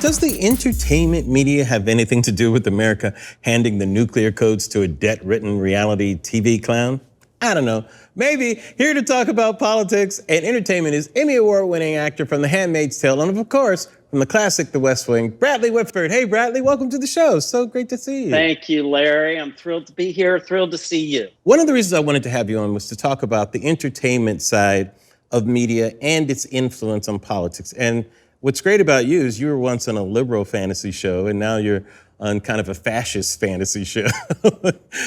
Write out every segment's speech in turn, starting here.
Does the entertainment media have anything to do with America handing the nuclear codes to a debt-ridden reality TV clown? I don't know. Maybe. Here to talk about politics and entertainment is Emmy Award-winning actor from The Handmaid's Tale and, of course, from the classic The West Wing, Bradley Whitford. Hey, Bradley, welcome to the show. So great to see you. Thank you, Larry. I'm thrilled to be here, thrilled to see you. One of the reasons I wanted to have you on was to talk about the entertainment side of media and its influence on politics. And what's great about you is you were once on a liberal fantasy show, and now you're on kind of a fascist fantasy show.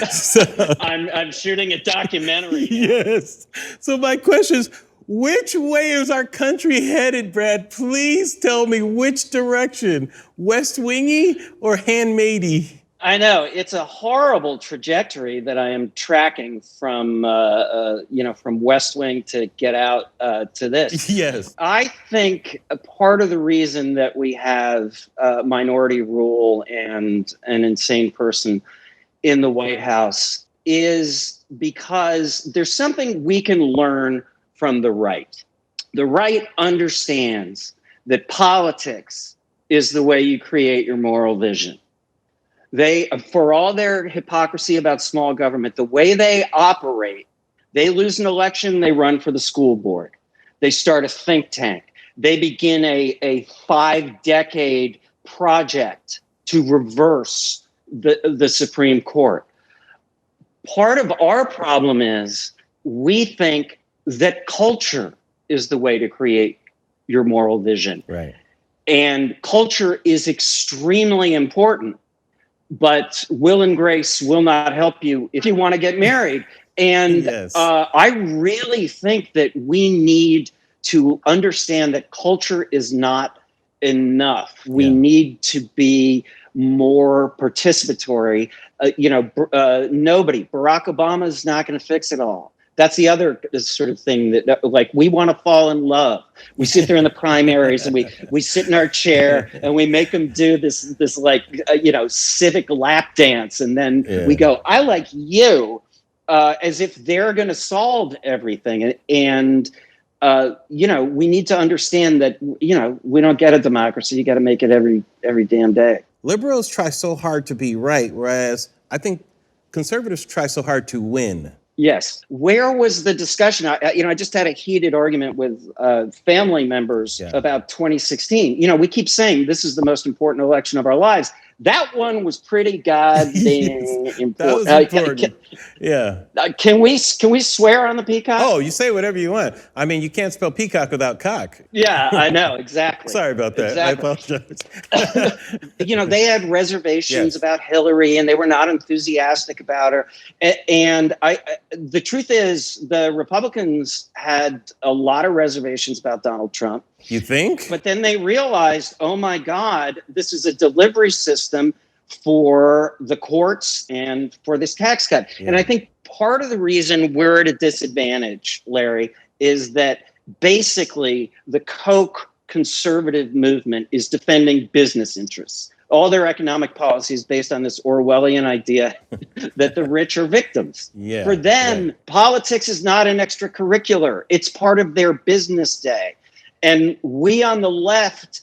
So, I'm shooting a documentary. Yes. So my question is, which way is our country headed, Brad? Please tell me which direction, West Wingy or Handmaidy? I know it's a horrible trajectory that I am tracking from West Wing to get out to this. Yes. I think a part of the reason that we have minority rule and an insane person in the White House is because there's something we can learn from the right. The right understands that politics is the way you create your moral vision. They, for all their hypocrisy about small government, the way they operate, they lose an election, they run for the school board. They start a think tank. They begin a 5-decade project to reverse the Supreme Court. Part of our problem is we think that culture is the way to create your moral vision. Right. And culture is extremely important. But will and grace will not help you if you want to get married. And yes. I really think that we need to understand that culture is not enough. We need to be more participatory. Barack Obama is not going to fix it all. That's the other sort of thing that, like, we want to fall in love. We sit there in the primaries and we sit in our chair and we make them do this civic lap dance. And then we go, I like you, as if they're going to solve everything. And we need to understand that, we don't get a democracy. You got to make it every damn day. Liberals try so hard to be right, whereas I think conservatives try so hard to win. Yes. Where was the discussion? I just had a heated argument with family members about 2016. We keep saying this is the most important election of our lives. That one was pretty goddamn important. That was important. Can we swear on the Peacock? Oh, you say whatever you want. I mean, you can't spell peacock without cock. Yeah, I know. Exactly. Sorry about that. Exactly. I apologize. They had reservations about Hillary, and they were not enthusiastic about her. And the truth is, the Republicans had a lot of reservations about Donald Trump. You think? But then they realized, oh my God, this is a delivery system for the courts and for this tax cut. Yeah. And I think part of the reason we're at a disadvantage, Larry, is that basically the Koch conservative movement is defending business interests. All their economic policy is based on this Orwellian idea that the rich are victims. Yeah, for them, politics is not an extracurricular. It's part of their business day. And we on the left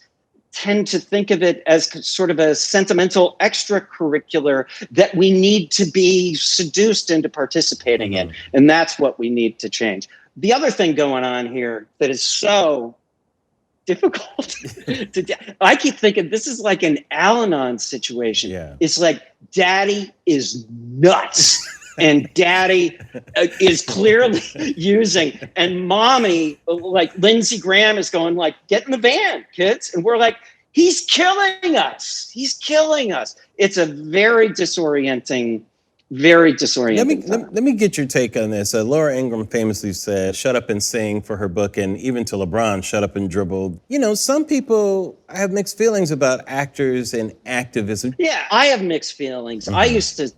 tend to think of it as sort of a sentimental extracurricular that we need to be seduced into participating in. And that's what we need to change. The other thing going on here that is so difficult I keep thinking this is like an Al-Anon situation. Yeah. It's like daddy is nuts. And daddy is clearly using, and mommy, like Lindsey Graham, is going like, get in the van, kids. And we're like, he's killing us. He's killing us. It's a very disorienting. Let me get your take on this. Laura Ingraham famously said, shut up and sing for her book, and even to LeBron, shut up and dribble. Some people have mixed feelings about actors and activism. Yeah, I have mixed feelings. I used to,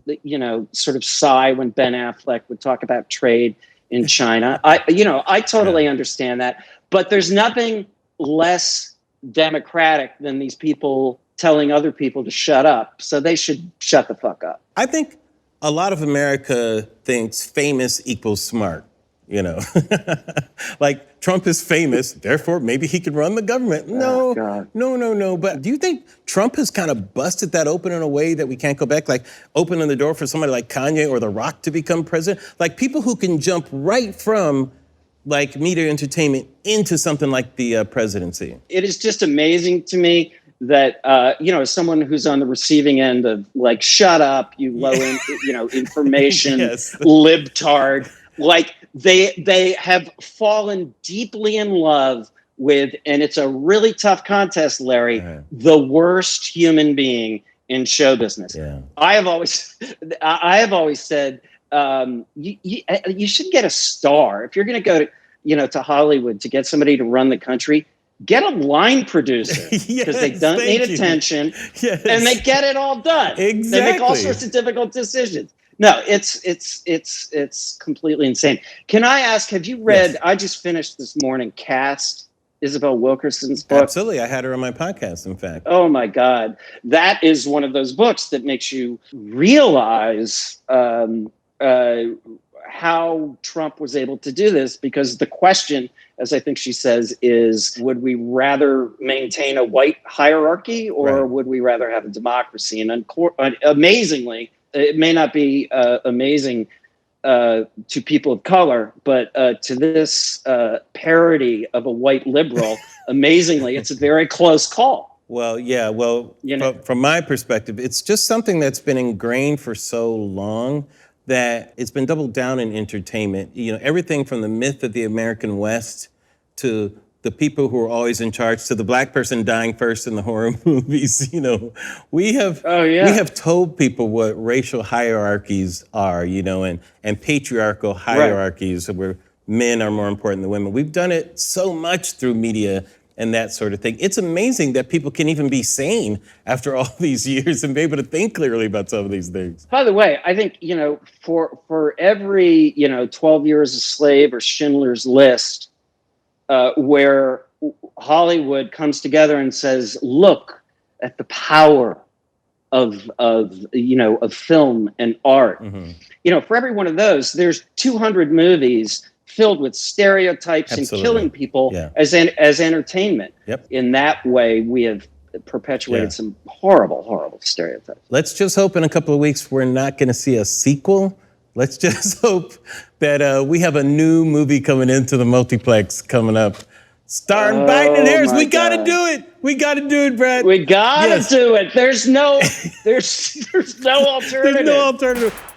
sort of sigh when Ben Affleck would talk about trade in China. I totally understand that. But there's nothing less democratic than these people telling other people to shut up. So they should shut the fuck up. I think a lot of America thinks famous equals smart. you know. Like Trump is famous, therefore maybe he could run the government. No, no. But do you think Trump has kind of busted that open in a way that we can't go back? Like opening the door for somebody like Kanye or The Rock to become president? Like people who can jump right from like media entertainment into something like the presidency. It is just amazing to me that, as someone who's on the receiving end of like, shut up, you low, information, Yes. libtard, like they have fallen deeply in love with, and it's a really tough contest, Larry, the worst human being in show business. Yeah. I have always said, you should get a star. If you're going to go to Hollywood to get somebody to run the country, get a line producer because they don't need attention and they get it all done. Exactly. They make all sorts of difficult decisions. No, it's completely insane. Can I ask, have you read, I just finished this morning, Caste, Isabel Wilkerson's book? Absolutely. I had her on my podcast, in fact. Oh my God. That is one of those books that makes you realize how Trump was able to do this, because the question, as I think she says, is would we rather maintain a white hierarchy or would we rather have a democracy? And amazingly, it may not be amazing to people of color, but to this parody of a white liberal, amazingly, it's a very close call. Well, yeah. Well, from my perspective, it's just something that's been ingrained for so long that it's been doubled down in entertainment. You know, everything from the myth of the American West to the people who are always in charge to the black person dying first in the horror movies. You know, we have told people what racial hierarchies are, and patriarchal hierarchies where men are more important than women. We've done it so much through media and that sort of thing. It's amazing that people can even be sane after all these years and be able to think clearly about some of these things. By the way, I think, for every, 12 Years a Slave or Schindler's List, where Hollywood comes together and says, look at the power of film and art. For every one of those, there's 200 movies filled with stereotypes and killing people as entertainment. In that way, we have perpetuated some horrible, horrible stereotypes. Let's just hope in a couple of weeks we're not going to see a sequel. Let's just hope that we have a new movie coming into the multiplex coming up. Starring Biden and Harris. We got to do it. We got to do it, Brad. We got to do it. There's no alternative. There's no alternative.